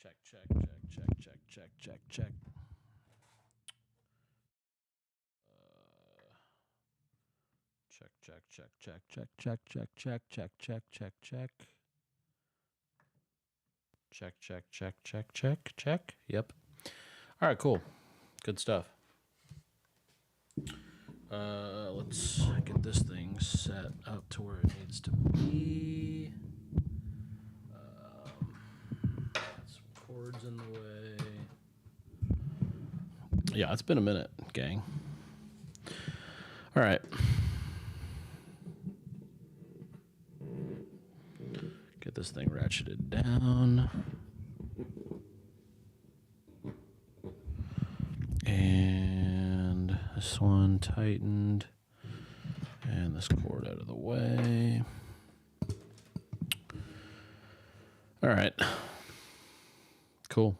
Check, check, check, check, check, check, check, check. Check, check, check, check, check, check, check, check, check, check, check, check. Check, check, check, check, check, check. Yep. All right, cool. Good stuff. Let's get this thing set up to where it needs to be. Got some cords in the way. Yeah, it's been a minute, gang. All right. Get this thing ratcheted down. And this one tightened. And this cord out of the way. All right. Cool.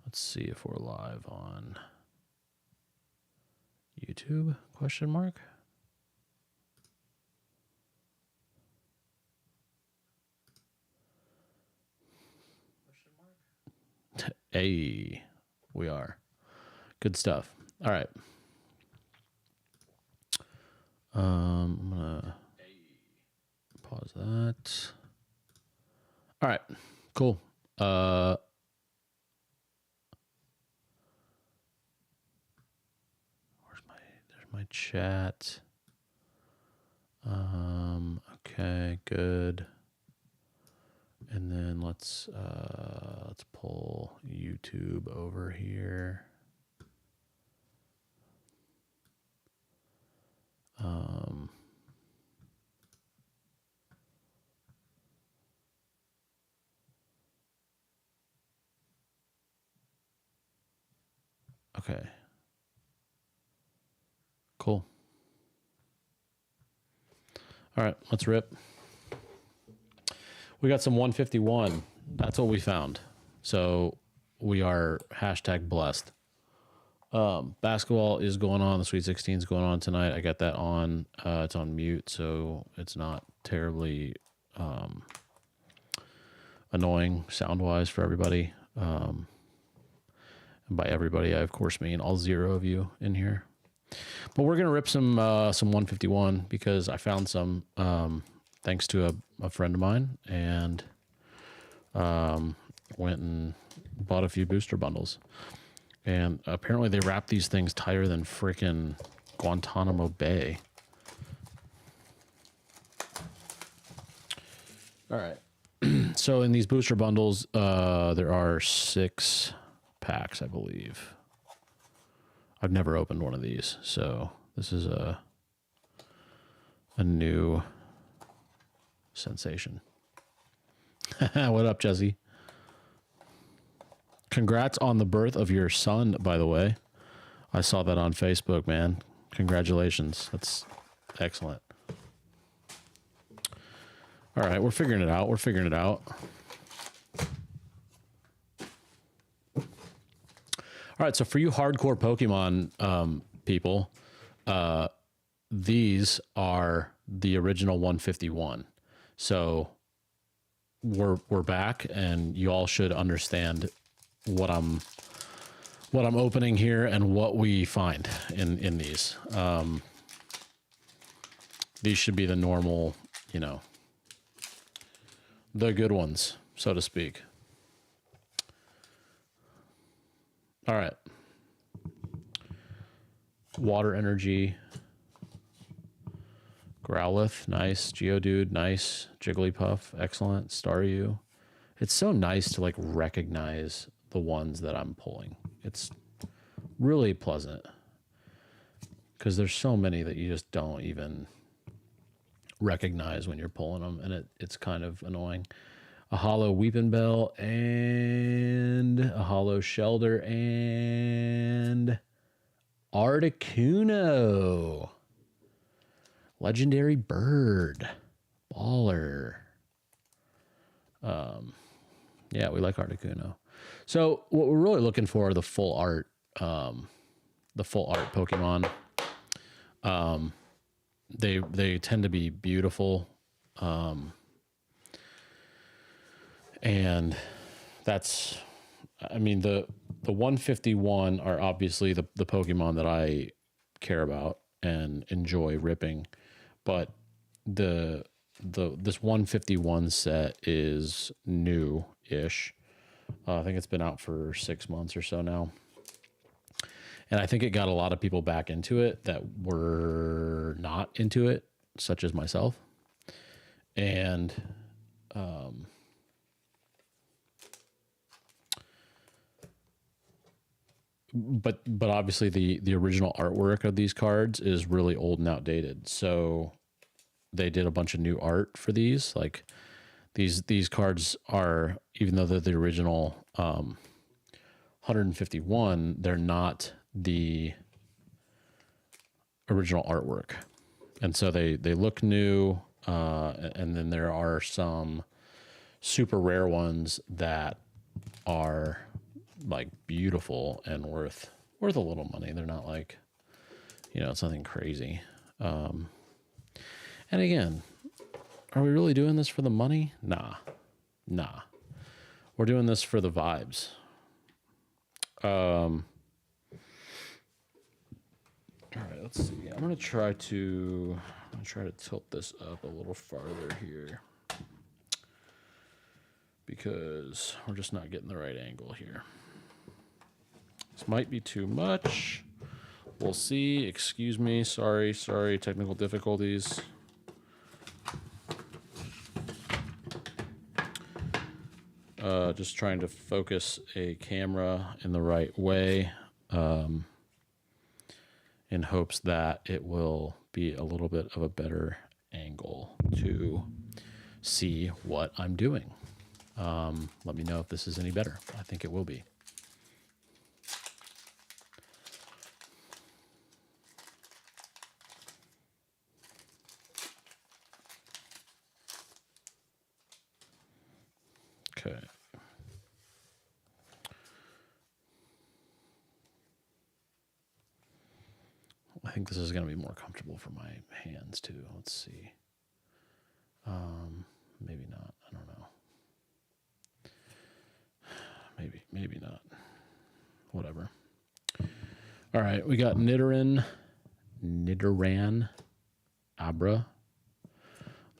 Let's see if we're live on YouTube, question mark. Hey, we are. Good stuff. All right. I'm gonna pause that. All right, cool. There's my chat. Okay, good. And then let's pull YouTube over here. Okay. Cool. All right, let's rip. We got some 151. That's what we found. So we are hashtag blessed. Basketball is going on. The Sweet 16 is going on tonight. I got that on. It's on mute, so it's not terribly annoying sound-wise for everybody. And by everybody, I of course mean all 0 of you in here. But we're gonna rip some 151 because I found some thanks to a friend of mine, and went and bought a few booster bundles. And apparently they wrap these things tighter than frickin' Guantanamo Bay. All right. So in these booster bundles, there are 6 packs, I believe. I've never opened one of these, so this is a new sensation. What up, Jesse? Congrats on the birth of your son, by the way. I saw that on Facebook, man. Congratulations. That's excellent. All right, we're figuring it out. We're figuring it out. All right, so for you hardcore Pokemon people, these are the original 151. So we're back, and you all should understand what I'm opening here and what we find in these. These should be the normal, you know, the good ones, so to speak. All right. Water Energy. Growlithe, nice. Geodude, nice. Jigglypuff, excellent. Staryu. It's so nice to like recognize the ones that I'm pulling. It's really pleasant because there's so many that you just don't even recognize when you're pulling them, and it's kind of annoying. A hollow Weepinbell and a hollow Shelder and Articuno. Legendary bird. Baller. Yeah, we like Articuno. So what we're really looking for are the full art Pokemon. They tend to be beautiful. And that's, I mean, the 151 are obviously the Pokemon that I care about and enjoy ripping, but this 151 set is new-ish. I think it's been out for 6 months or so now. And I think it got a lot of people back into it that were not into it, such as myself. And but obviously the original artwork of these cards is really old and outdated. So they did a bunch of new art for these. Like these cards are, even though they're the original 151, they're not the original artwork. And so they look new. And then there are some super rare ones that are like beautiful and worth a little money. They're not like, it's nothing crazy. And again, are we really doing this for the money? Nah. We're doing this for the vibes. All right, let's see. I'm gonna try to tilt this up a little farther here because we're just not getting the right angle here. This might be too much. We'll see. Excuse me. Sorry. Technical difficulties. Just trying to focus a camera in the right way, in hopes that it will be a little bit of a better angle to see what I'm doing. Let me know if this is any better. I think it will be. Okay. I think this is going to be more comfortable for my hands too. Let's see. Maybe not. I don't know. Maybe not. Whatever. All right, we got Nidoran, Abra.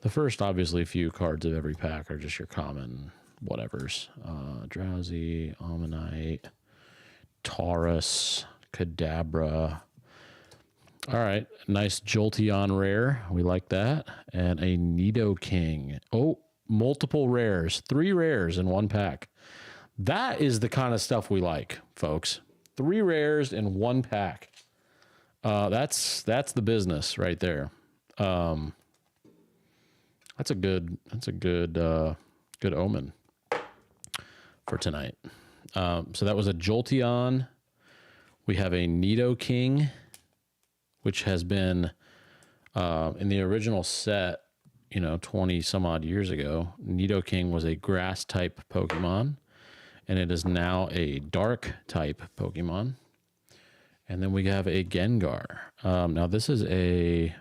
The first, obviously, few cards of every pack are just your common whatevers. Drowsy, Ammonite, Taurus, Kadabra. All right, nice Jolteon rare. We like that. And a Nidoking. Oh, multiple rares. 3 rares in one pack. That is the kind of stuff we like, folks. 3 rares in one pack. That's the business right there. That's a good omen for tonight. So that was a Jolteon. We have a Nidoking, which has been in the original set, 20 some odd years ago. Nidoking was a grass type Pokemon, and it is now a dark type Pokemon. And then we have a Gengar. Now this is a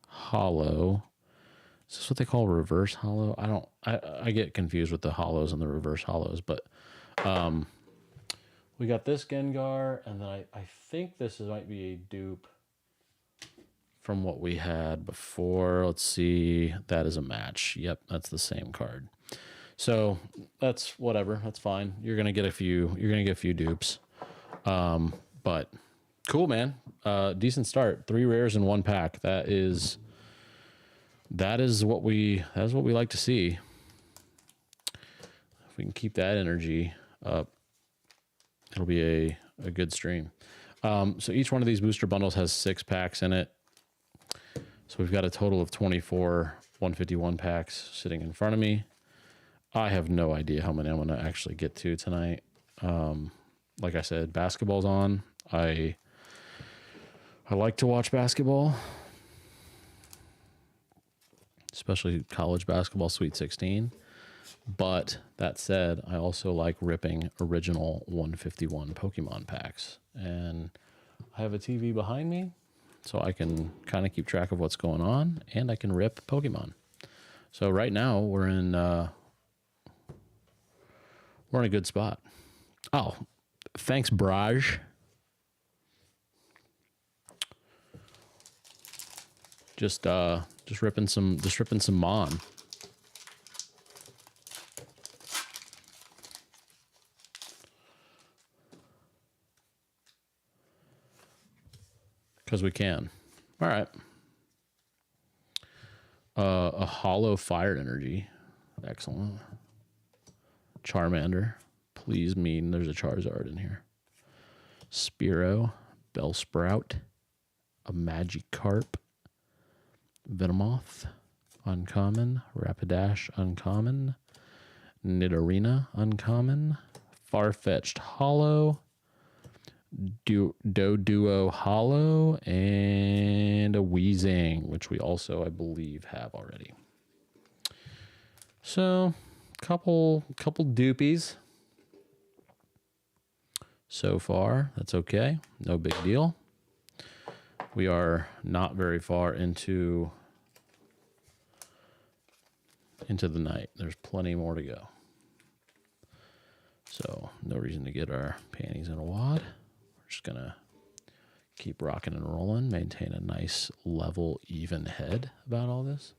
hollow. Is this what they call reverse hollow? I get confused with the hollows and the reverse hollows, but we got this Gengar, and then I think this might be a dupe from what we had before. Let's see. That is a match. Yep, that's the same card. So that's whatever. That's fine. You're gonna get a few dupes. But cool, man. Decent start. 3 rares in one pack. That is what we like to see. If we can keep that energy up, it'll be a good stream. So each one of these booster bundles has 6 packs in it. So we've got a total of 24 151 packs sitting in front of me. I have no idea how many I'm going to actually get to tonight. Like I said, basketball's on. I like to watch basketball, especially college basketball, Sweet 16. But that said, I also like ripping original 151 Pokemon packs. And I have a TV behind me, so I can kind of keep track of what's going on, and I can rip Pokemon. So right now we're in a good spot. Oh, thanks, Braj. Just ripping some Mon. Because we can. All right. A hollow fire energy. Excellent. Charmander. Please mean there's a Charizard in here. Spearow. Bellsprout. A Magikarp. Venomoth. Uncommon. Rapidash. Uncommon. Nidorina. Uncommon. Farfetch'd Hollow. Doduo Hollow, and a Weezing, which we also, I believe, have already. So, couple doopies so far. That's okay. No big deal. We are not very far into the night. There's plenty more to go. So, no reason to get our panties in a wad. Just gonna keep rocking and rolling, maintain a nice level, even head about all this,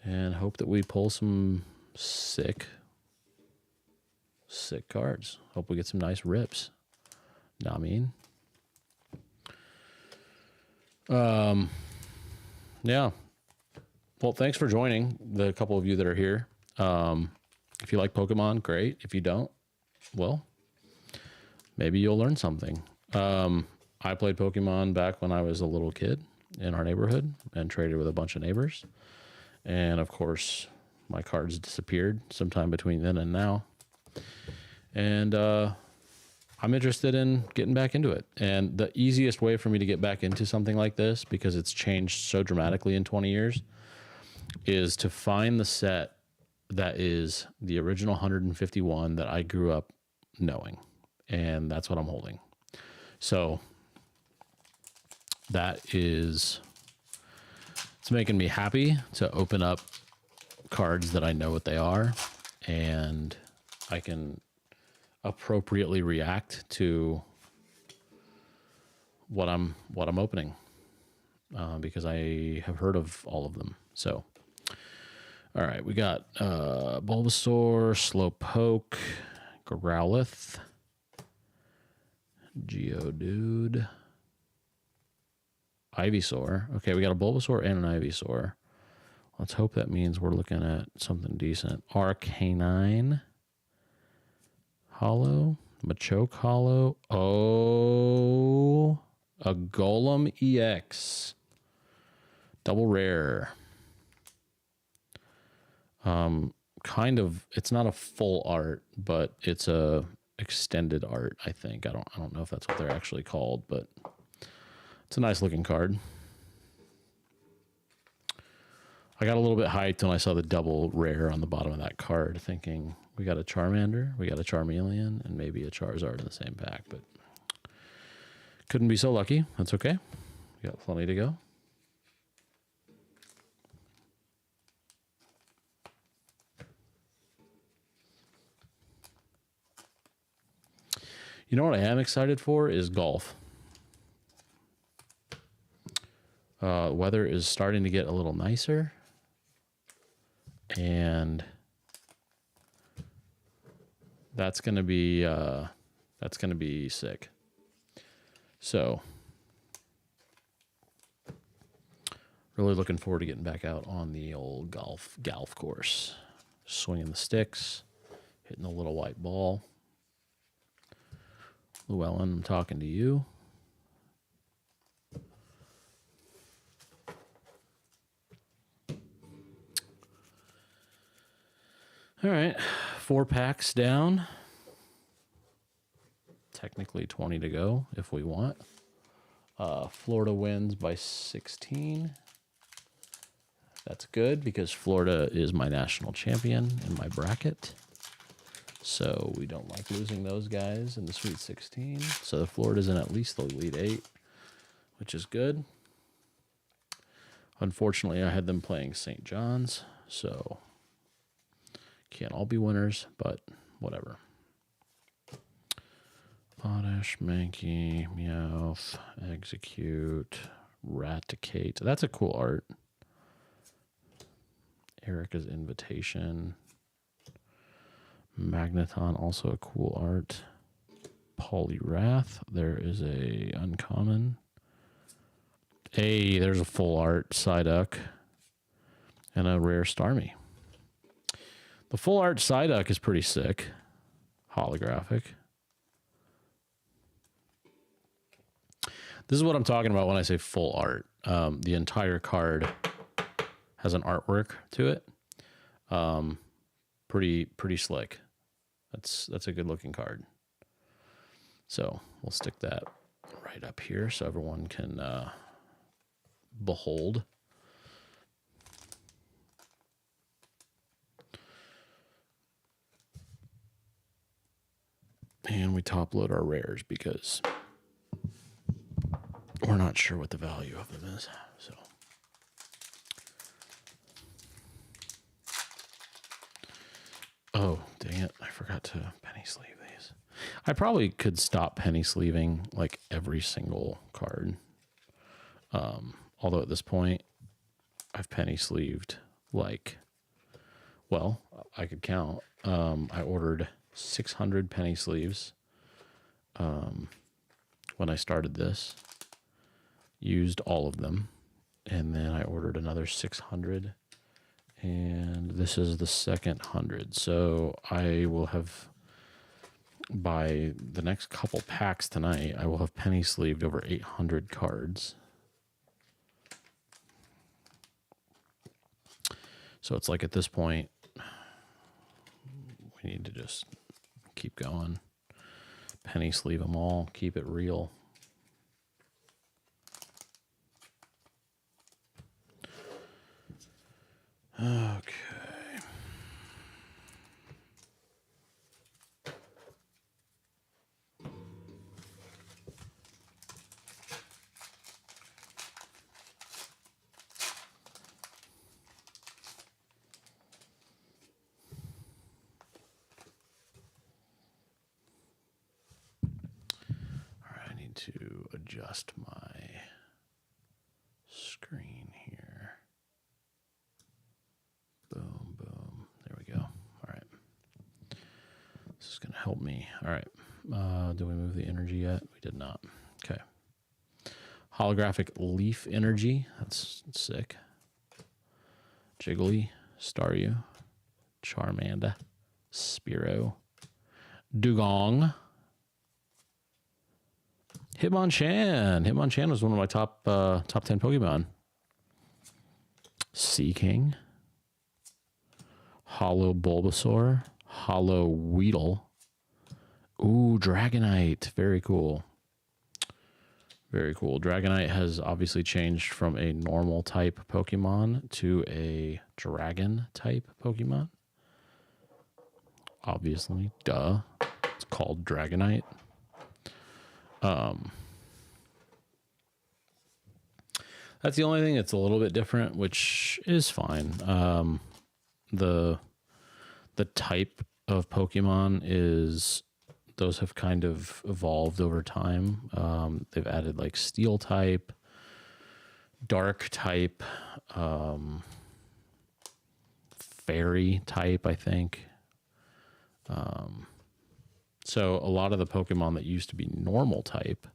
and hope that we pull some sick cards. Hope we get some nice rips. Know what I mean? Yeah. Well, thanks for joining, the couple of you that are here. If you like Pokemon, great. If you don't, well, maybe you'll learn something. I played Pokemon back when I was a little kid in our neighborhood and traded with a bunch of neighbors. And of course, my cards disappeared sometime between then and now. And I'm interested in getting back into it. And the easiest way for me to get back into something like this, because it's changed so dramatically in 20 years, is to find the set that is the original 151 that I grew up knowing. And that's what I'm holding. So it's making me happy to open up cards that I know what they are, and I can appropriately react to what I'm opening, because I have heard of all of them. So, all right, we got Bulbasaur, Slowpoke, Growlithe, Geodude, Ivysaur. Okay, we got a Bulbasaur and an Ivysaur. Let's hope that means we're looking at something decent. Arcanine Hollow, Machoke Hollow. Oh, a Golem EX. Double rare. Kind of, it's not a full art, but it's a extended art, I think. I don't know if that's what they're actually called, but it's a nice looking card. I got a little bit hyped when I saw the double rare on the bottom of that card, thinking we got a Charmander, we got a Charmeleon, and maybe a Charizard in the same pack, but couldn't be so lucky. That's okay. We got plenty to go. You know what I am excited for is golf. Weather is starting to get a little nicer, and that's gonna be sick. So, really looking forward to getting back out on the old golf course, swinging the sticks, hitting the little white ball. Llewellyn, I'm talking to you. All right, 4 packs down. Technically 20 to go if we want. Florida wins by 16. That's good because Florida is my national champion in my bracket. So we don't like losing those guys in the Sweet 16. So the Florida's in at least the Elite 8, which is good. Unfortunately, I had them playing St. John's, So can't all be winners, but whatever. Oddish, Mankey, Meowth, Execute, Raticate. That's a cool art. Erica's Invitation. Magneton, also a cool art. Poliwrath, there is a uncommon. Hey, there's a full art Psyduck and a rare Starmie. The full art Psyduck is pretty sick. Holographic. This is what I'm talking about when I say full art. The entire card has an artwork to it. Pretty slick. That's a good looking card. So we'll stick that right up here so everyone can behold. And we top load our rares because we're not sure what the value of them is. So oh, dang it. I forgot to penny sleeve these. I probably could stop penny sleeving like every single card. Although at this point, I've penny sleeved like, well, I could count. I ordered 600 penny sleeves when I started this. Used all of them. And then I ordered another 600. And this is the second 100. So I will have, by the next couple packs tonight, I will have penny sleeved over 800 cards. So it's like at this point, we need to just keep going. Penny sleeve them all. Keep it real. Okay. To adjust my screen here. Boom, boom. There we go. All right. This is going to help me. All right. Do we move the energy yet? We did not. Okay. Holographic Leaf Energy. That's sick. Jiggly, Staryu, Charmander, Spearow, Dugong. Hitmonchan. Hitmonchan was one of my top 10 Pokemon. Seaking. Hollow Bulbasaur. Hollow Weedle. Ooh, Dragonite. Very cool. Very cool. Dragonite has obviously changed from a normal type Pokemon to a dragon type Pokemon. Obviously, duh. It's called Dragonite. That's the only thing that's a little bit different, which is fine. The type of Pokemon is, those have kind of evolved over time. They've added like Steel type, Dark type, Fairy type, I think. So a lot of the Pokemon that used to be normal type,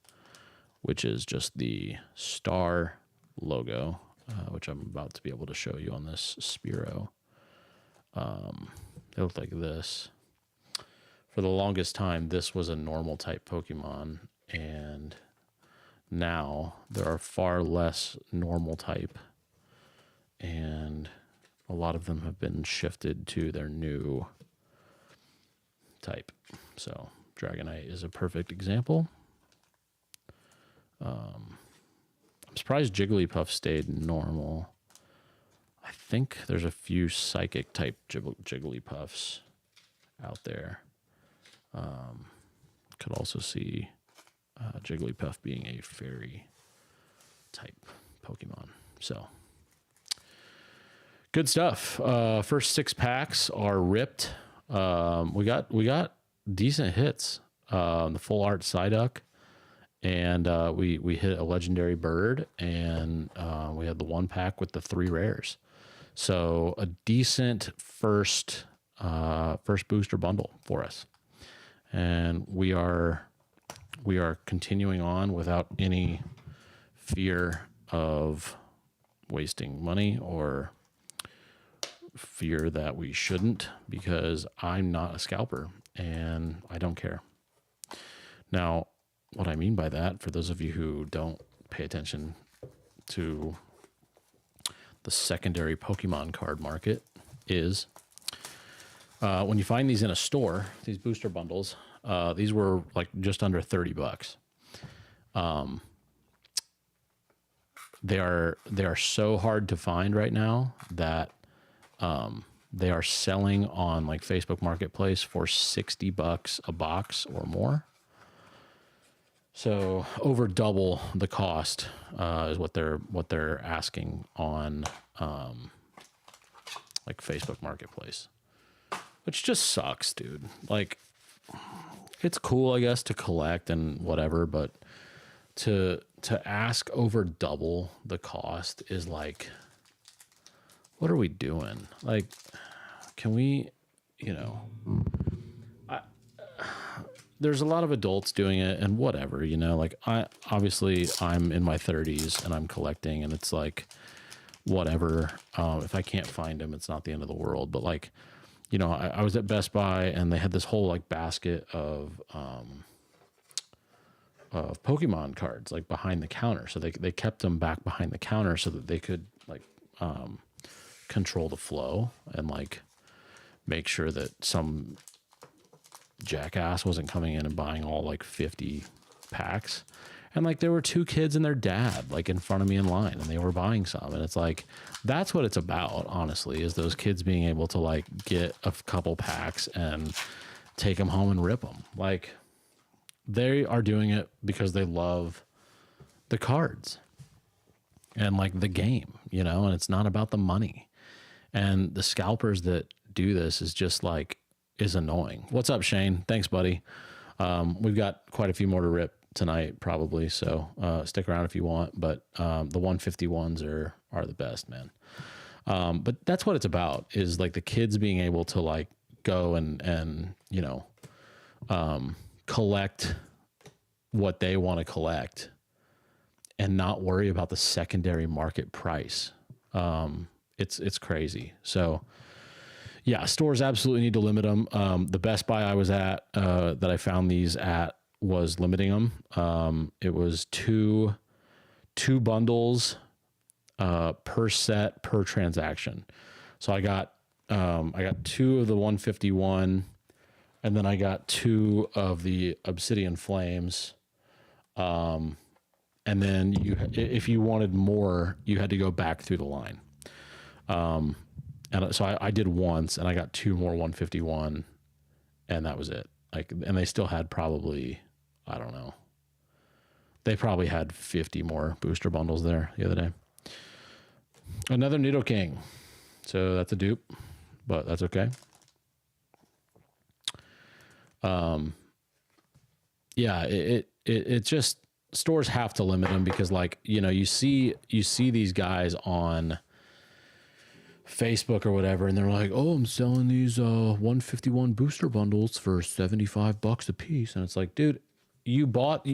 which is just the star logo, which I'm about to be able to show you on this Spearow. They look like this. For the longest time, this was a normal type Pokemon, and now there are far less normal type, and a lot of them have been shifted to their new type. So Dragonite is a perfect example. I'm surprised Jigglypuff stayed normal. I think there's a few psychic type Jigglypuffs out there. Could also see Jigglypuff being a fairy type Pokemon. So Good stuff. First 6 packs are ripped. We got decent hits. The full art Psyduck, and we hit a legendary bird, and we had the 1 pack with the 3 rares. So a decent first booster bundle for us, and we are continuing on without any fear of wasting money or fear that we shouldn't, because I'm not a scalper and I don't care. Now, what I mean by that, for those of you who don't pay attention to the secondary Pokemon card market, is when you find these in a store, these booster bundles, these were like just under $30. They are so hard to find right now that they are selling on like Facebook Marketplace for $60 a box or more. So over double the cost is what they're asking on like Facebook Marketplace, which just sucks, dude. Like, it's cool, I guess, to collect and whatever, but to ask over double the cost is like, what are we doing? Like, can we, there's a lot of adults doing it and whatever, like I'm in my 30s and I'm collecting, and it's like, whatever. If I can't find them, it's not the end of the world. But like, I was at Best Buy and they had this whole like basket of Pokemon cards like behind the counter. So they kept them back behind the counter so that they could like control the flow and like make sure that some jackass wasn't coming in and buying all like 50 packs. And like, there were 2 kids and their dad like in front of me in line, and they were buying some. And it's like, that's what it's about, honestly, is those kids being able to like get a couple packs and take them home and rip them. Like, they are doing it because they love the cards and like the game, and it's not about the money. And the scalpers that do this is annoying. What's up, Shane? Thanks, buddy. We've got quite a few more to rip tonight, probably. So stick around if you want. But the 151s are the best, man. But that's what it's about, is like the kids being able to like go and collect what they want to collect and not worry about the secondary market price. It's crazy. So yeah, stores absolutely need to limit them. The Best Buy I was at, that I found these at, was limiting them. It was two bundles per set per transaction. So I got 2 of the 151, and then I got 2 of the Obsidian Flames. And then if you wanted more, you had to go back through the line. And so I did once, and I got 2 more 151, and that was it. Like, and they still had probably, I don't know, they probably had 50 more booster bundles there the other day. Another Nidoking. So that's a dupe, but that's okay. Yeah, it just, stores have to limit them because like, you see these guys on Facebook or whatever, and they're like, oh, I'm selling these 151 booster bundles for $75 a piece. And it's like, dude, you got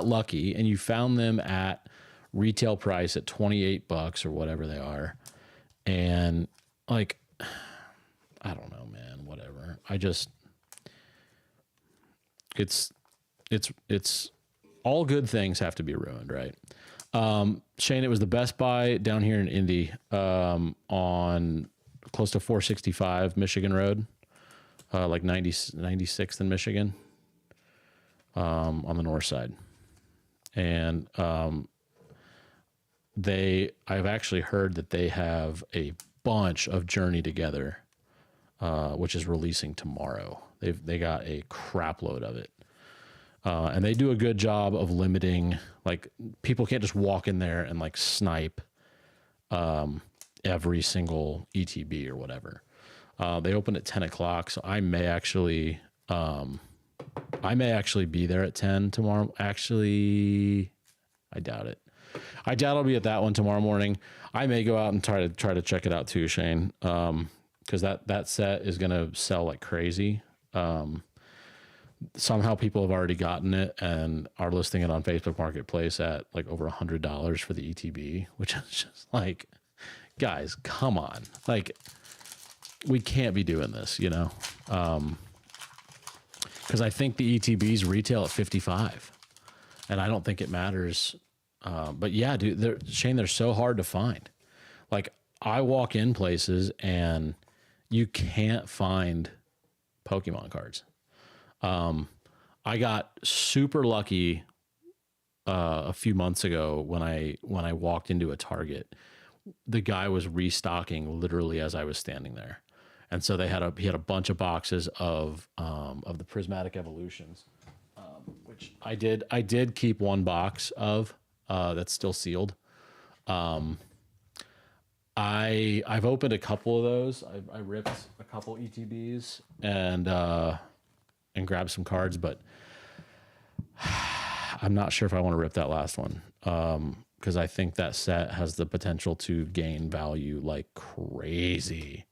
lucky and you found them at retail price at $28 or whatever they are. And like, I don't know, man, whatever. It's all good things have to be ruined, right? Shane, it was the Best Buy down here in Indy, on close to 465 Michigan Road, like 96th in Michigan, on the north side. And, I've actually heard that they have a bunch of Journey Together, which is releasing tomorrow. They got a crap load of it. And they do a good job of limiting, like, people can't just walk in there and like snipe. every single ETB or whatever. They open at 10 o'clock, so I may actually be there at 10 tomorrow. Actually, I doubt it. I doubt I'll be at that one tomorrow morning. I may go out and try to check it out too, Shane. Because that set is gonna sell like crazy. Somehow people have already gotten it and are listing it on Facebook Marketplace at like over $100 for the ETB, which is just like, guys, come on. Like, we can't be doing this, you know? Because I think the ETBs retail at 55 and I don't think it matters. But yeah, dude, Shane, they're so hard to find. Like, I walk in places and you can't find Pokemon cards. I got super lucky a few months ago when I walked into a Target. The guy was restocking literally as I was standing there, and so he had a bunch of boxes of the Prismatic Evolutions, which I did keep one box of that's still sealed. I've opened a couple of those. I ripped a couple ETBs and grabbed some cards, but I'm not sure if I want to rip that last one. Because I think that set has the potential to gain value like crazy.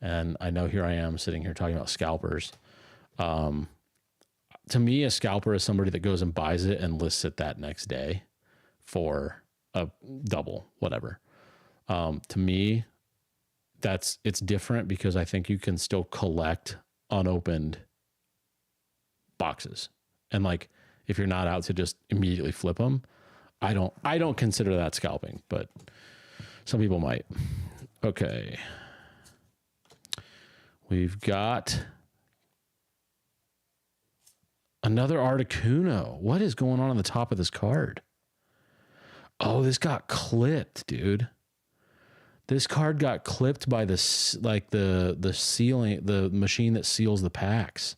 And I know here I am sitting here talking about scalpers. To me, a scalper is somebody that goes and buys it and lists it that next day for a double, whatever. To me, it's different because I think you can still collect unopened boxes. And like, if you're not out to just immediately flip them, I don't consider that scalping, but some people might. Okay. We've got another Articuno. What is going on the top of this card? Oh, this got clipped, dude. This card got clipped by the sealing, the machine that seals the packs.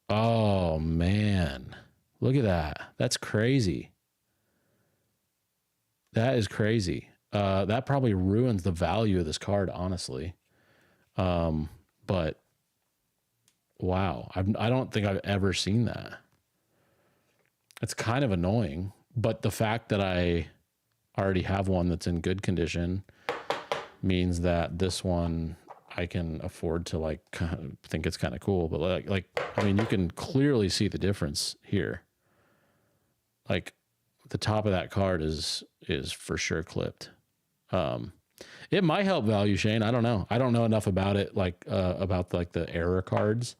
Oh man, look at that. That's crazy. That is crazy. That probably ruins the value of this card, honestly. But wow, I don't think I've ever seen that. It's kind of annoying, but the fact that I already have one that's in good condition means that this one I can afford to like kind of think it's kind of cool. But like I mean, you can clearly see the difference here. Like the top of that card is for sure clipped. It might help value, Shane. I don't know. I don't know enough about it, like about like the error cards.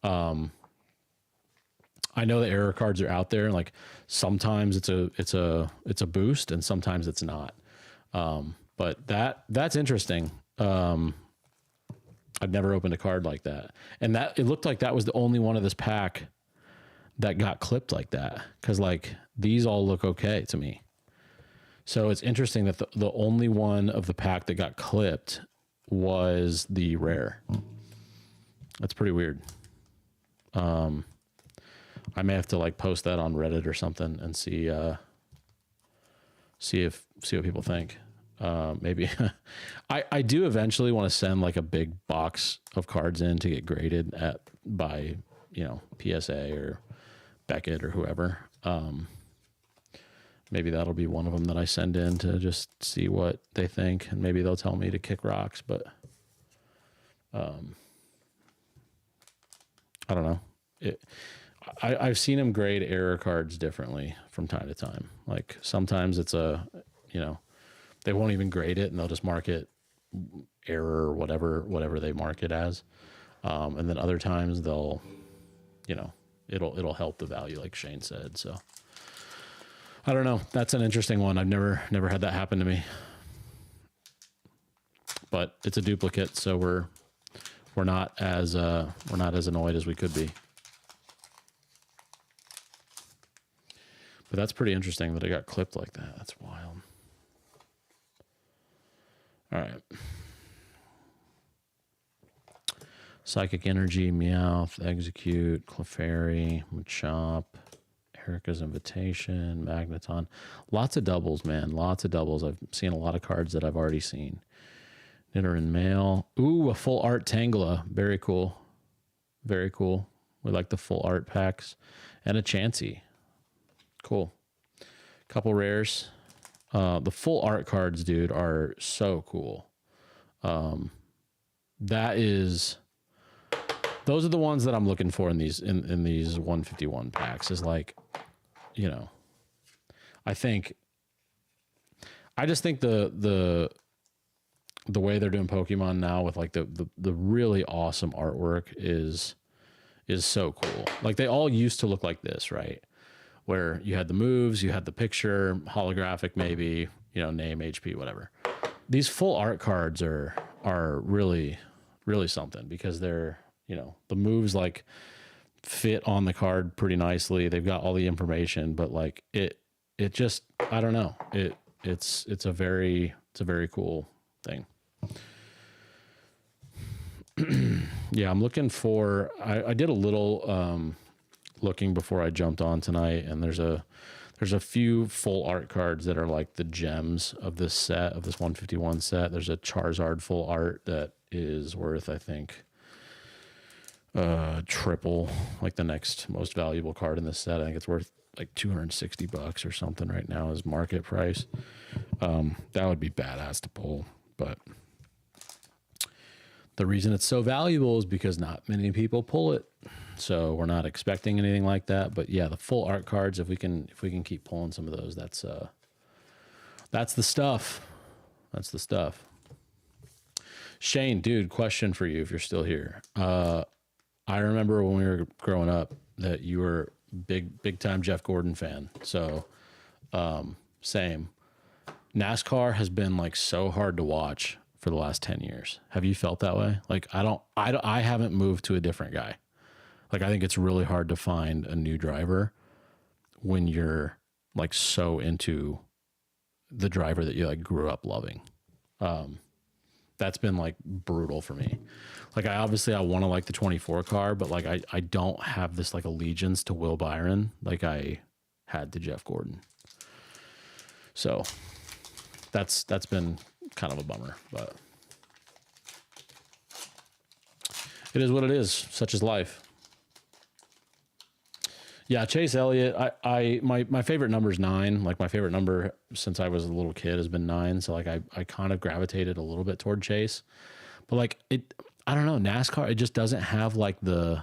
I know the error cards are out there, and like sometimes it's a boost, and sometimes it's not. But that's interesting. I've never opened a card like that, and it looked like that was the only one of this pack that got clipped like that. Because like these all look okay to me. So it's interesting that the only one of the pack that got clipped was the rare. That's pretty weird. I may have to like post that on Reddit or something and see what people think. Maybe I do eventually want to send like a big box of cards in to get graded by, you know, PSA or Beckett or whoever. Maybe that'll be one of them that I send in to just see what they think, and maybe they'll tell me to kick rocks, but I don't know. I've seen them grade error cards differently from time to time. Like sometimes it's they won't even grade it and they'll just mark it error or whatever they mark it as. And then other times they'll, it'll help the value like Shane said. So I don't know. That's an interesting one. I've never had that happen to me, but it's a duplicate. So we're not as annoyed as we could be. But that's pretty interesting that it got clipped like that. That's wild. All right. Psychic Energy, Meowth, Execute, Clefairy, Machop, Kirka's Invitation, Magneton. Lots of doubles, man. Lots of doubles. I've seen a lot of cards that I've already seen. Knitter and Mail. Ooh, a full art Tangela. Very cool. Very cool. We like the full art packs. And a Chansey. Cool. Couple rares. The full art cards, dude, are so cool. Those are the ones that I'm looking for in these 151 packs. Is like, you know, I just think the way they're doing Pokemon now with like the really awesome artwork is so cool. Like they all used to look like this, right? Where you had the moves, you had the picture, holographic maybe, you know, name, HP, whatever. These full art cards are really, really something because they're, you know, the moves like fit on the card pretty nicely. They've got all the information, but like it just, I don't know. It's a very cool thing. Yeah, I'm looking for, I did a little looking before I jumped on tonight, and there's a few full art cards that are like the gems of this set, of this 151 set. There's a Charizard full art that is worth, I think, triple, like the next most valuable card in this set. I think it's worth like $260 or something right now as market price. That would be badass to pull, but the reason it's so valuable is because not many people pull it. So we're not expecting anything like that, but yeah, the full art cards, if we can keep pulling some of those, that's the stuff. That's the stuff. Shane, dude, question for you if you're still here. I remember when we were growing up that you were big time Jeff Gordon fan. So, same. NASCAR has been like so hard to watch for the last 10 years. Have you felt that way? Like I haven't moved to a different guy. Like I think it's really hard to find a new driver when you're like so into the driver that you like grew up loving. That's been like brutal for me. Like I want to like the 24 car, but like I don't have this like allegiance to Will Byron like I had to Jeff Gordon. So that's been kind of a bummer, but it is what it is. Such is life. Yeah, Chase Elliott. My favorite number is 9. Like my favorite number since I was a little kid has been 9. So like I kind of gravitated a little bit toward Chase, but like I don't know, NASCAR. It just doesn't have like the.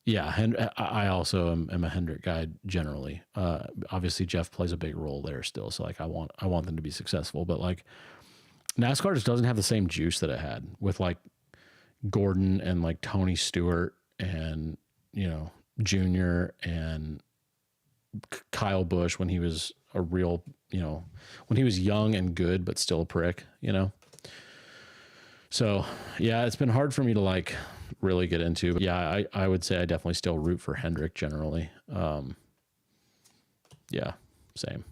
Yeah, I also am a Hendrick guy generally. Obviously Jeff plays a big role there still. So like I want them to be successful, but like NASCAR just doesn't have the same juice that it had with like Gordon and like Tony Stewart and, you know, Junior and Kyle Busch when he was a real, you know, when he was young and good, but still a prick, you know? So yeah, it's been hard for me to like really get into, but yeah, I would say I definitely still root for Hendrick generally. Yeah, same.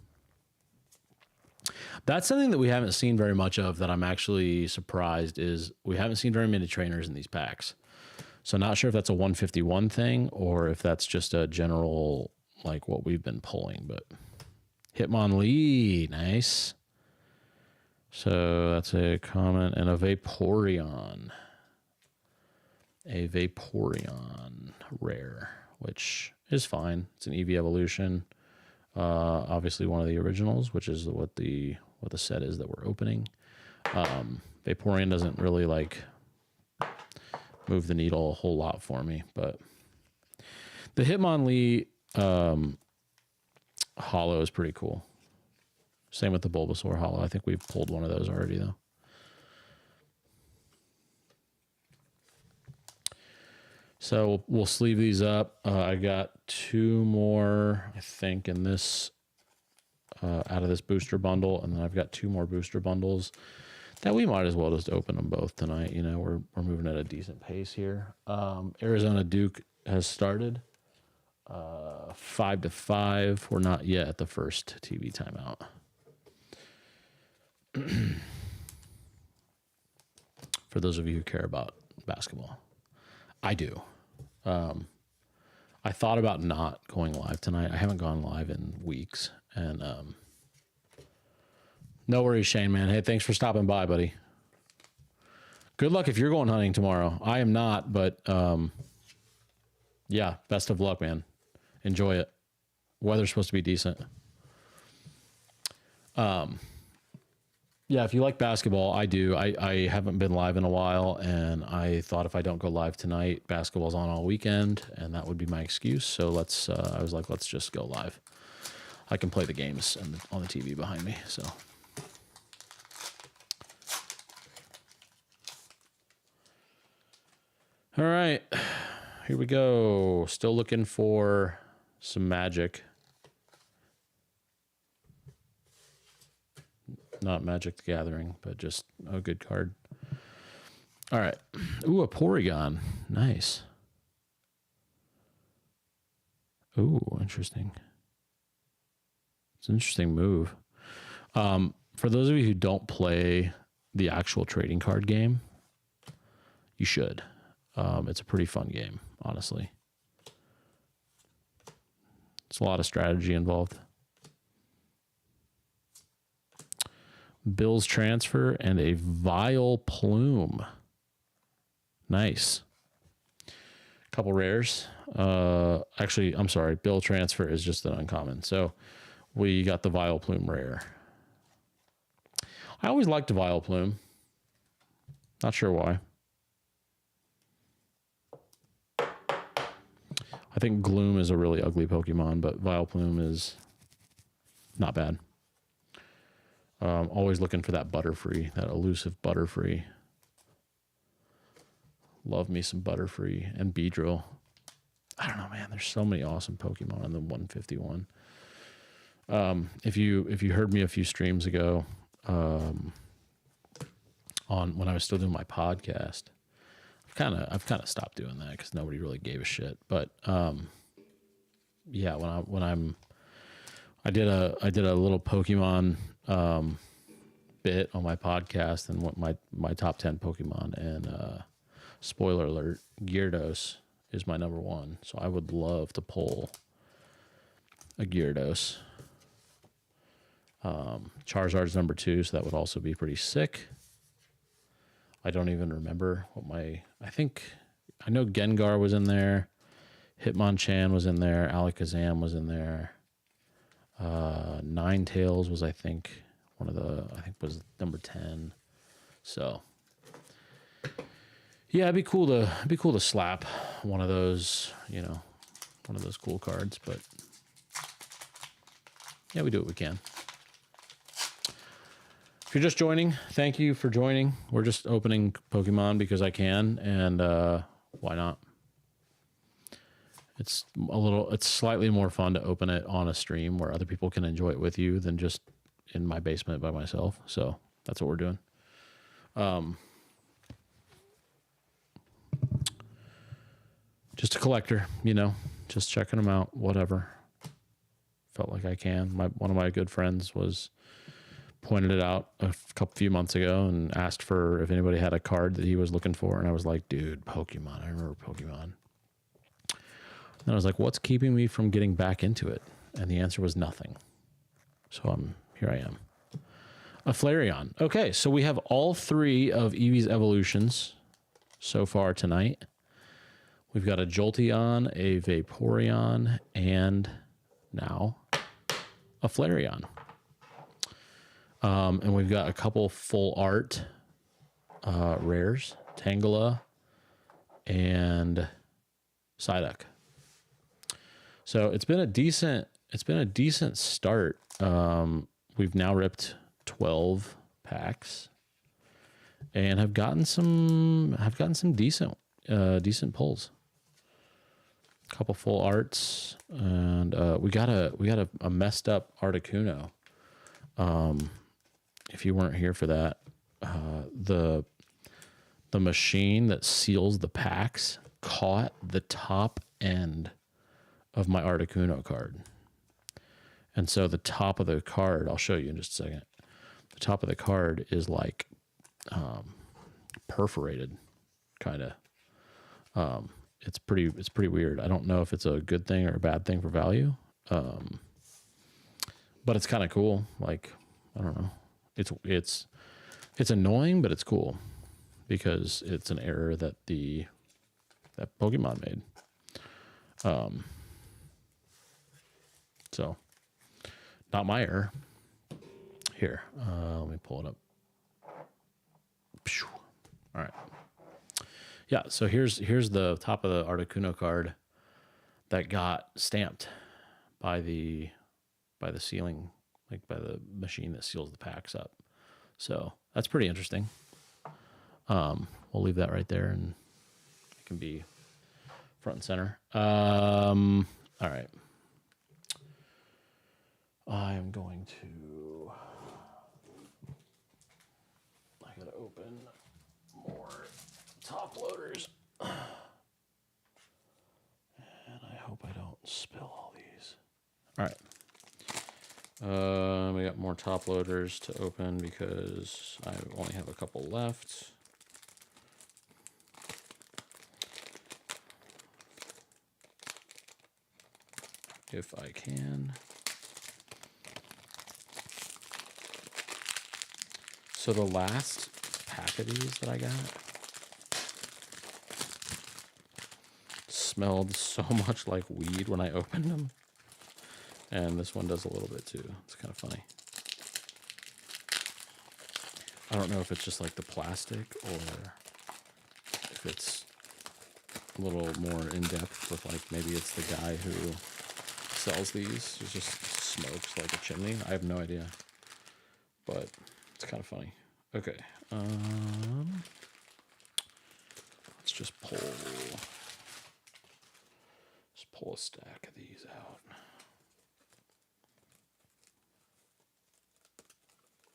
That's something that we haven't seen very much of that I'm actually surprised is we haven't seen very many trainers in these packs. So not sure if that's a 151 thing or if that's just a general, like what we've been pulling, but Hitmonlee, nice. So that's a comment and a Vaporeon. A Vaporeon rare, which is fine. It's an EV Evolution. Obviously one of the originals, which is what the set is that we're opening. Vaporeon doesn't really like move the needle a whole lot for me, but the Hitmonlee hollow is pretty cool. Same with the Bulbasaur hollow. I think we've pulled one of those already though. So we'll sleeve these up. I got 2 more, I think, in this out of this booster bundle, and then I've got 2 more booster bundles that we might as well just open them both tonight. You know, we're moving at a decent pace here. Arizona Duke has started 5-5. We're not yet at the first TV timeout. For those of you who care about basketball, I do. I I thought about not going live tonight. I haven't gone live in weeks, and no worries, Shane, man. Hey, thanks for stopping by, buddy. Good luck if you're going hunting tomorrow. I am not, but yeah, best of luck, man. Enjoy it. Weather's supposed to be decent. Yeah, if you like basketball, I do. I haven't been live in a while, and I thought if I don't go live tonight, basketball's on all weekend, and that would be my excuse. So I was like, let's just go live. I can play the games on the TV behind me, so. All right, here we go. Still looking for some magic. Not Magic the Gathering, but just a good card. All right. Ooh, a Porygon. Nice. Ooh, interesting. It's an interesting move. For those of you who don't play the actual trading card game, you should. It's a pretty fun game, honestly. It's a lot of strategy involved. Bill's Transfer and a Vile Plume. Nice. Couple rares. Actually, I'm sorry. Bill Transfer is just an uncommon. So we got the Vile Plume rare. I always liked the Vile Plume. Not sure why. I think Gloom is a really ugly Pokemon, but Vile Plume is not bad. Always looking for that Butterfree, that elusive Butterfree. Love me some Butterfree and Beedrill. I don't know, man. There's so many awesome Pokemon in the 151. If you heard me a few streams ago, on when I was still doing my podcast, I've kind of stopped doing that because nobody really gave a shit. But yeah, I did a little Pokemon bit on my podcast and what my top 10 Pokemon, and spoiler alert, Gyarados is my number one. So I would love to pull a Gyarados. Charizard's number 2, so that would also be pretty sick. I don't even remember what I know Gengar was in there, Hitmonchan was in there, Alakazam was in there. Ninetales was, I think was number 10. So yeah, it'd be cool to slap one of those, one of those cool cards, but yeah, we do what we can. If you're just joining, thank you for joining. We're just opening Pokemon because I can, and why not? It's slightly more fun to open it on a stream where other people can enjoy it with you than just in my basement by myself. So that's what we're doing. Just a collector, just checking them out, whatever. Felt like I can. One of my good friends pointed it out a few months ago and asked for if anybody had a card that he was looking for. And I was like, dude, Pokemon. I remember Pokemon. And I was like, what's keeping me from getting back into it? And the answer was nothing. So here I am. A Flareon. Okay, so we have all 3 of Eevee's evolutions so far tonight. We've got a Jolteon, a Vaporeon, and now a Flareon. And we've got a couple full art rares, Tangela and Psyduck. So it's been a decent start. We've now ripped 12 packs and have gotten some decent pulls. A couple full arts, and we got a messed up Articuno. If you weren't here for that, the machine that seals the packs caught the top end of my Articuno card. And so the top of the card, I'll show you in just a second. The top of the card is like perforated, kind of. it's pretty weird. I don't know if it's a good thing or a bad thing for value. But it's kind of cool. Like, I don't know. It's annoying, but it's cool because it's an error that that Pokemon made. So not my error. Here, let me pull it up. All right. Yeah, so here's the top of the Articuno card that got stamped by the sealing, like by the machine that seals the packs up. So that's pretty interesting. We'll leave that right there, and it can be front and center. All right. I'm going to. I gotta open more top loaders, and I hope I don't spill all these. All right. We got more top loaders to open because I only have a couple left. If I can. So the last pack of these that I got smelled so much like weed when I opened them. And this one does a little bit too. It's kind of funny. I don't know if it's just like the plastic or if it's a little more in depth with like maybe it's the guy who sells these. He just smokes like a chimney. I have no idea. But it's kind of funny. Okay. Let's just pull a stack of these out.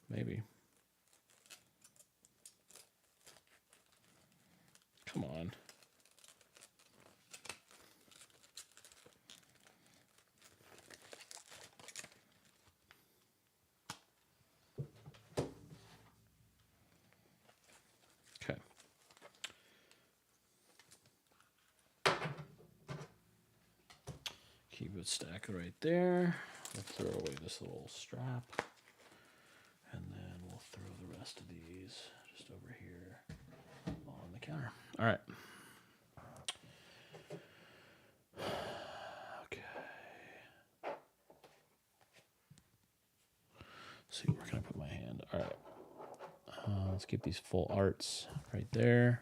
Maybe. Come on. Okay. Keep it stacked right there. We'll throw away this little strap. And then we'll throw the rest of these just over here on the counter. All right. Okay. Let's see, where can I put my hand? All right. Let's keep these full arts right there.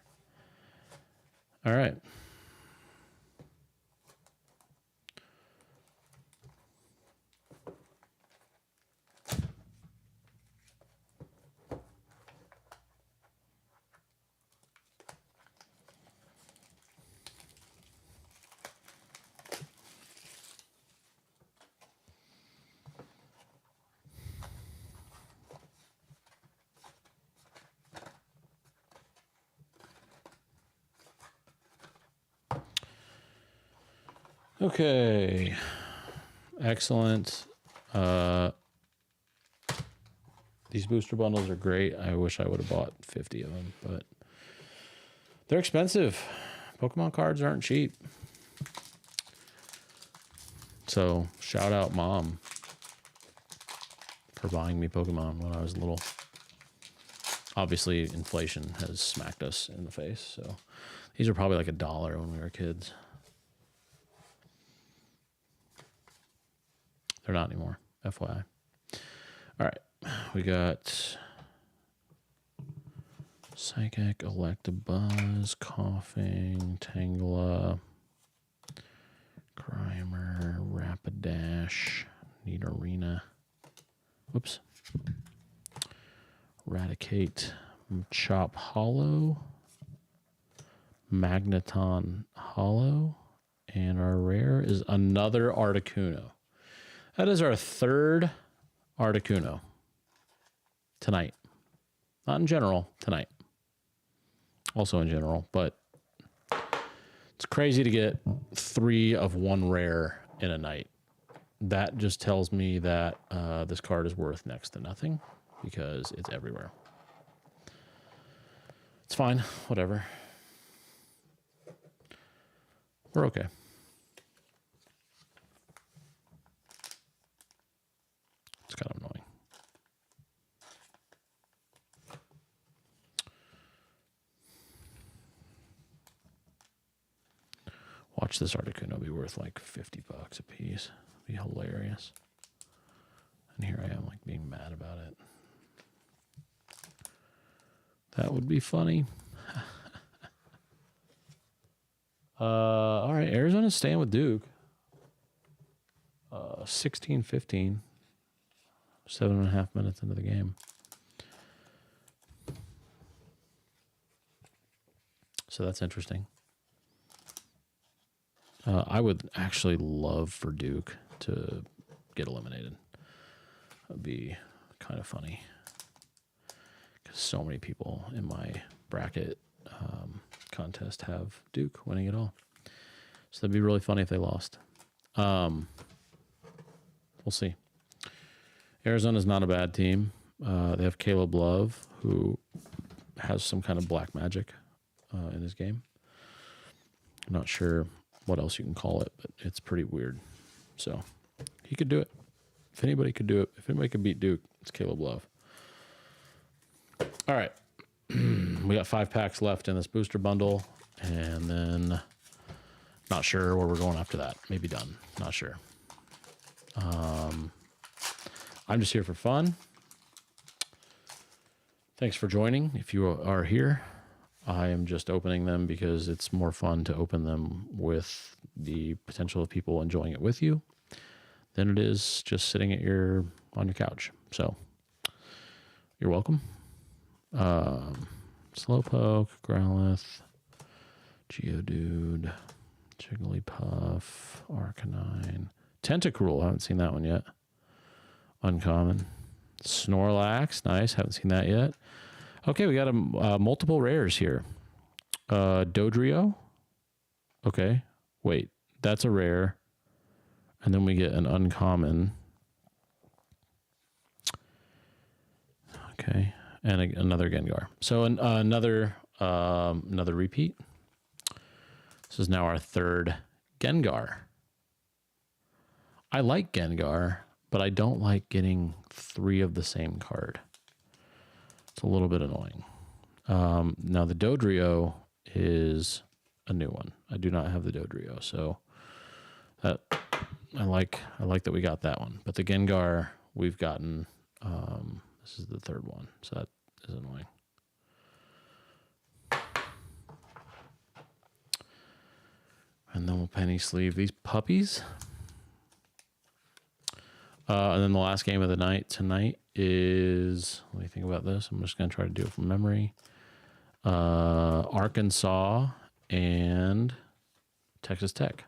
All right. Okay. Excellent. These booster bundles are great. I wish I would have bought 50 of them, but they're expensive. Pokemon cards aren't cheap. So shout out Mom for buying me Pokemon when I was little. Obviously, inflation has smacked us in the face. So these are probably like $1 when we were kids. They're not anymore, FYI. All right, we got Psychic, Electabuzz, Coughing, Tangela, Grimer, Rapidash, Nidorina. Whoops. Raticate, Chop Hollow, Magneton Hollow, and our rare is another Articuno. That is our third Articuno tonight. Not in general, tonight. Also in general, but it's crazy to get 3 of 1 rare in a night. That just tells me that this card is worth next to nothing because it's everywhere. It's fine, whatever. We're okay. It's kind of annoying. Watch this Articuno be worth like $50 a piece. It'd be hilarious. And here I am like being mad about it. That would be funny. All right, Arizona's staying with Duke. 16-15. 7.5 minutes into the game. So that's interesting. I would actually love for Duke to get eliminated. That would be kind of funny. Because so many people in my bracket contest have Duke winning it all. So that'd be really funny if they lost. We'll see. Arizona's not a bad team. They have Caleb Love, who has some kind of black magic in his game. I'm not sure what else you can call it, but it's pretty weird. So he could do it. If anybody could do it, if anybody could beat Duke, it's Caleb Love. All right. We got 5 packs left in this booster bundle, and then not sure where we're going after that. Maybe done. Not sure. I'm just here for fun. Thanks for joining. If you are here, I am just opening them because it's more fun to open them with the potential of people enjoying it with you than it is just sitting on your couch. So you're welcome. Slowpoke, Growlithe, Geodude, Jigglypuff, Arcanine, Tentacruel. I haven't seen that one yet. Uncommon. Snorlax. Nice. Haven't seen that yet. Okay, we got a multiple rares here. Dodrio. Okay. Wait. That's a rare. And then we get an uncommon. Okay. And another Gengar. So another repeat. This is now our third Gengar. I like Gengar, but I don't like getting 3 of the same card. It's a little bit annoying. Now the Dodrio is a new one. I do not have the Dodrio, so that I like that we got that one. But the Gengar we've gotten, this is the third one, so that is annoying. And then we'll penny sleeve these puppies. And then the last game of the night tonight is, let me think about this. I'm just going to try to do it from memory. Arkansas and Texas Tech,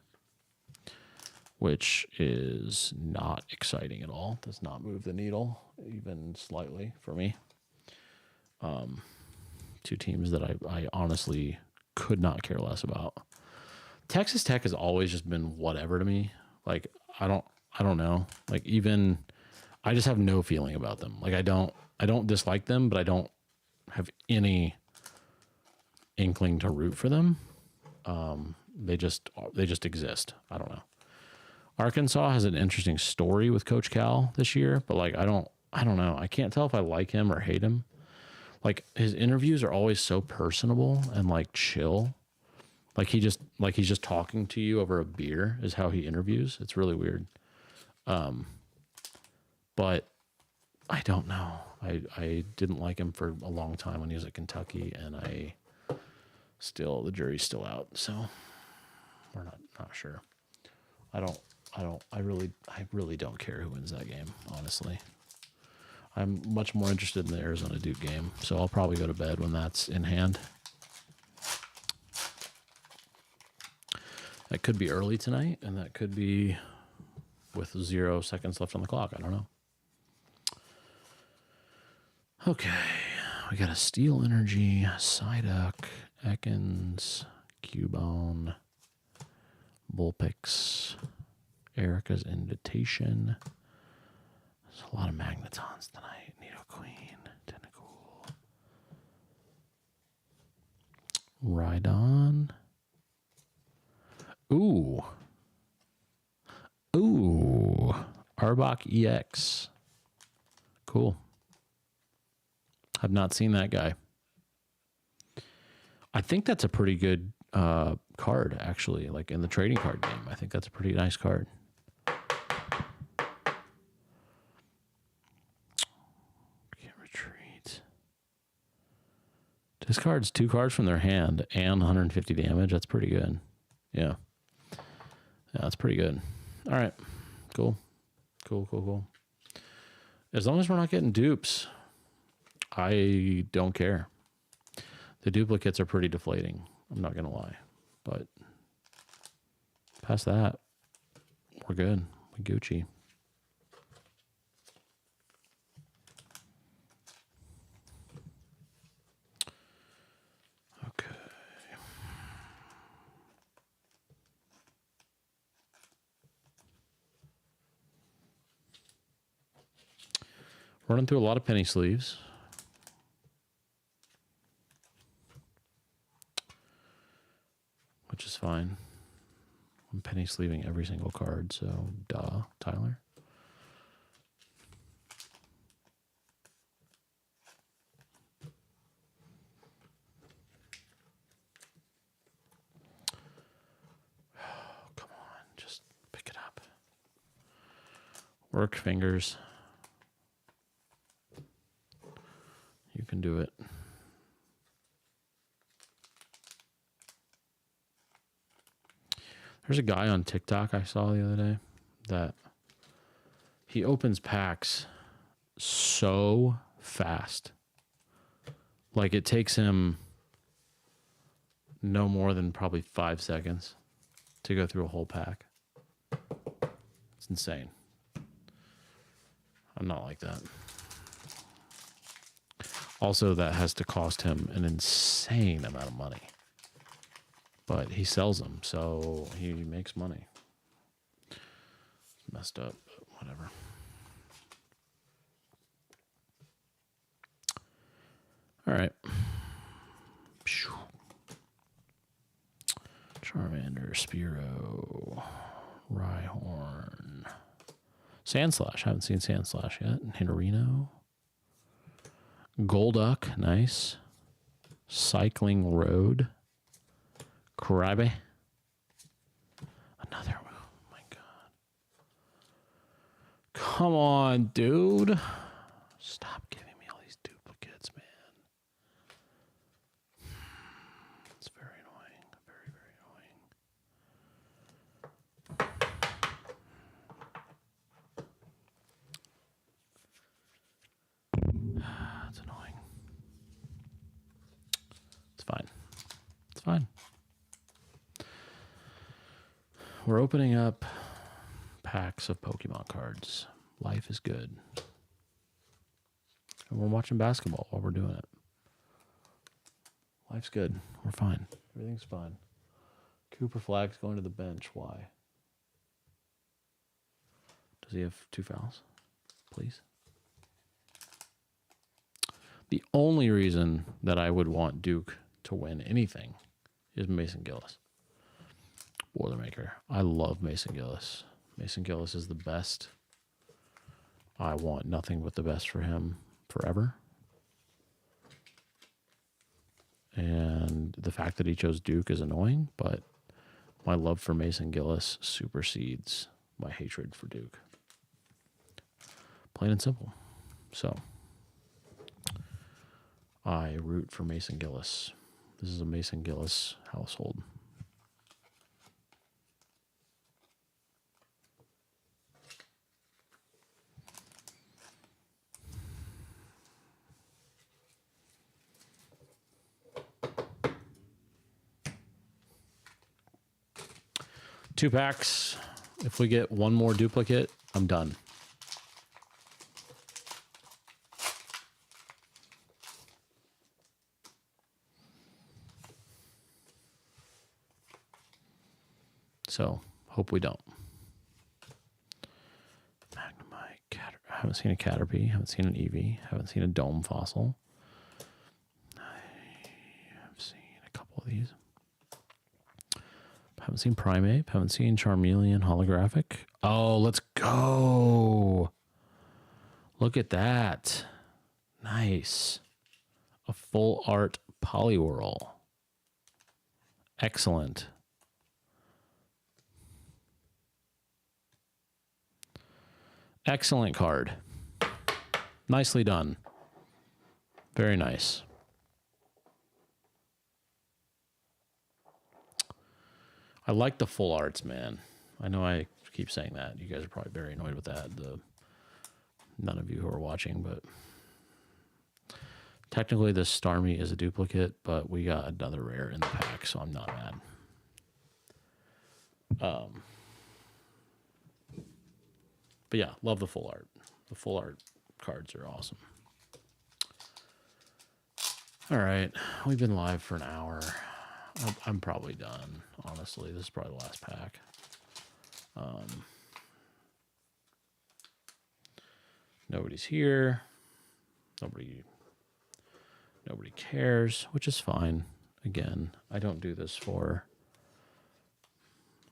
which is not exciting at all. Does not move the needle even slightly for me. 2 teams that I honestly could not care less about. Texas Tech has always just been whatever to me. Like, I don't know. Like, even I just have no feeling about them. Like, I don't dislike them, but I don't have any inkling to root for them. They just exist. I don't know. Arkansas has an interesting story with Coach Cal this year, but like, I don't know. I can't tell if I like him or hate him. Like, his interviews are always so personable and like chill. Like he's just talking to you over a beer is how he interviews. It's really weird. But I don't know. I didn't like him for a long time when he was at Kentucky, and the jury's still out. So we're not sure. I really don't care who wins that game, honestly. I'm much more interested in the Arizona Duke game, so I'll probably go to bed when that's in hand. That could be early tonight, and that could be with 0 seconds left on the clock. I don't know. Okay, we got a Steel Energy, Psyduck, Ekans, Cubone, Vulpix, Erica's Invitation. There's a lot of Magnetons tonight. Nidoqueen, Tentacool, Rhydon. Ooh. Ooh. Arbok EX. Cool. I've not seen that guy. I think that's a pretty good card, actually, like in the trading card game. I think that's a pretty nice card. Can't retreat. Discards 2 cards from their hand and 150 damage. That's pretty good. Yeah. Yeah, that's pretty good. All right. Cool. Cool. As long as we're not getting dupes, I don't care. The duplicates are pretty deflating. I'm not going to lie. But past that, we're good. We Gucci. Okay. Running through a lot of penny sleeves. Which is fine. I'm penny sleeving every single card, so duh, Tyler. Oh, come on, just pick it up. Work fingers. You can do it. There's a guy on TikTok I saw the other day that he opens packs so fast. Like it takes him no more than probably 5 seconds to go through a whole pack. It's insane. I'm not like that. Also, that has to cost him an insane amount of money. But he sells them, so he makes money. It's messed up, but whatever. All right. Charmander, Spearow, Rhyhorn. Sandslash. Haven't seen Sandslash yet. Hitterino. Golduck. Nice. Cycling Road. Krabby. Another. Oh my god. Come on, dude. Stop giving me all these duplicates, man. It's very annoying. Very, very annoying. It's annoying. It's fine. It's fine. We're opening up packs of Pokemon cards. Life is good. And we're watching basketball while we're doing it. Life's good. We're fine. Everything's fine. Cooper Flag's going to the bench. Why? Does he have 2 fouls? Please. The only reason that I would want Duke to win anything is Mason Gillis. Boilermaker. I love Mason Gillis. Mason Gillis is the best. I want nothing but the best for him forever. And the fact that he chose Duke is annoying, but my love for Mason Gillis supersedes my hatred for Duke. Plain and simple. So, I root for Mason Gillis. This is a Mason Gillis household. Two packs. If we get one more duplicate, I'm done. So, hope we don't. Magnemite, I haven't seen a Caterpie, haven't seen an Eevee, haven't seen a Dome Fossil. I have seen a couple of these. Haven't seen Primeape. Haven't seen Charmeleon holographic. Oh, let's go. Look at that. Nice. A full art Poliwhirl. Excellent. Excellent card. Nicely done. Very nice. I like the full arts, man. I know I keep saying that. You guys are probably very annoyed with that. None of you who are watching, but technically this Starmie is a duplicate, but we got another rare in the pack, so I'm not mad. But yeah, love the full art. The full art cards are awesome. All right, we've been live for an hour. I'm probably done, honestly. This is probably the last pack. Nobody's here. Nobody cares, which is fine. Again, I don't do this for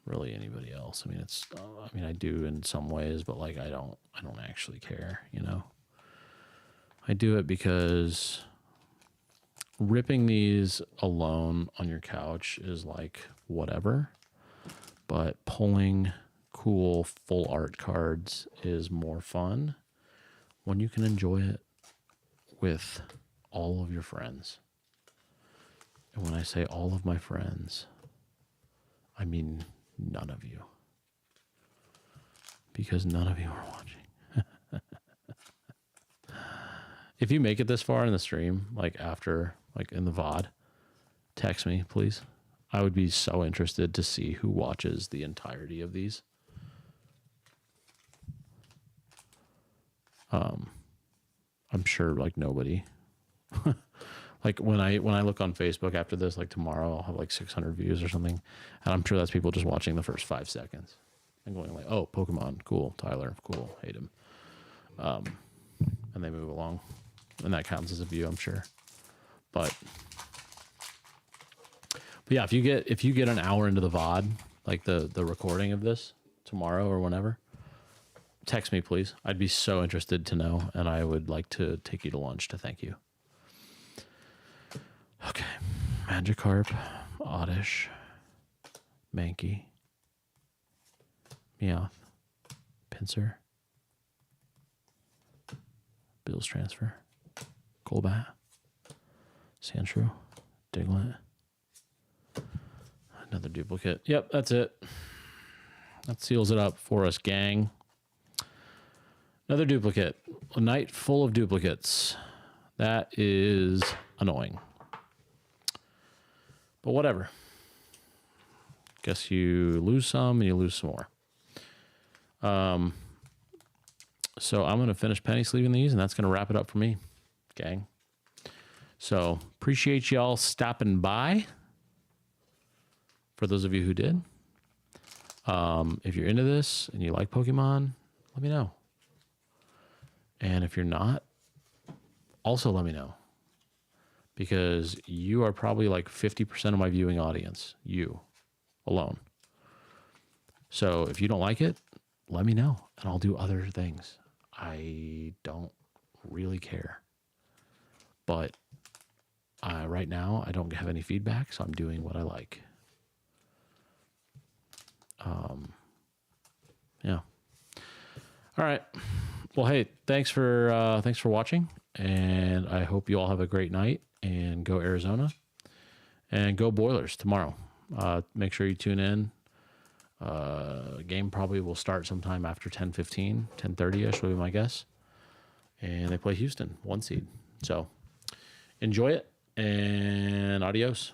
really anybody else. I mean, I do in some ways, but like I don't actually care, you know. I do it because ripping these alone on your couch is like whatever, but pulling cool full art cards is more fun when you can enjoy it with all of your friends. And when I say all of my friends, I mean none of you, because none of you are watching. If you make it this far in the stream, like after, like in the VOD, text me, please. I would be so interested to see who watches the entirety of these. I'm sure like nobody. Like when I look on Facebook after this, like tomorrow, I'll have like 600 views or something, and I'm sure that's people just watching the first 5 seconds and going like, "Oh, Pokemon, cool. Tyler, cool. Hate him," and they move along, and that counts as a view, I'm sure. But yeah, if you get an hour into the VOD, like the recording of this tomorrow or whenever, text me, please. I'd be so interested to know, and I would like to take you to lunch to thank you. Okay, Magikarp, Oddish, Mankey, Meowth, Pinsir, Bill's Transfer, Golbat, Sandshrew, Diglett, another duplicate. Yep, that's it. That seals it up for us, gang. Another duplicate. A night full of duplicates. That is annoying. But whatever. Guess you lose some and you lose some more. So I'm going to finish penny sleeving these, and that's going to wrap it up for me, gang. So appreciate y'all stopping by. For those of you who did. If you're into this and you like Pokemon, let me know. And if you're not, also let me know. Because you are probably like 50% of my viewing audience. You alone. So if you don't like it, let me know. And I'll do other things. I don't really care. But right now, I don't have any feedback. So I'm doing what I like. Yeah. All right. Well, hey, thanks for watching, and I hope you all have a great night, and go Arizona, and go Boilers tomorrow. Make sure you tune in. Game probably will start sometime after 10:15, 10:30ish will be my guess, and they play Houston, 1 seed. So enjoy it, and adios.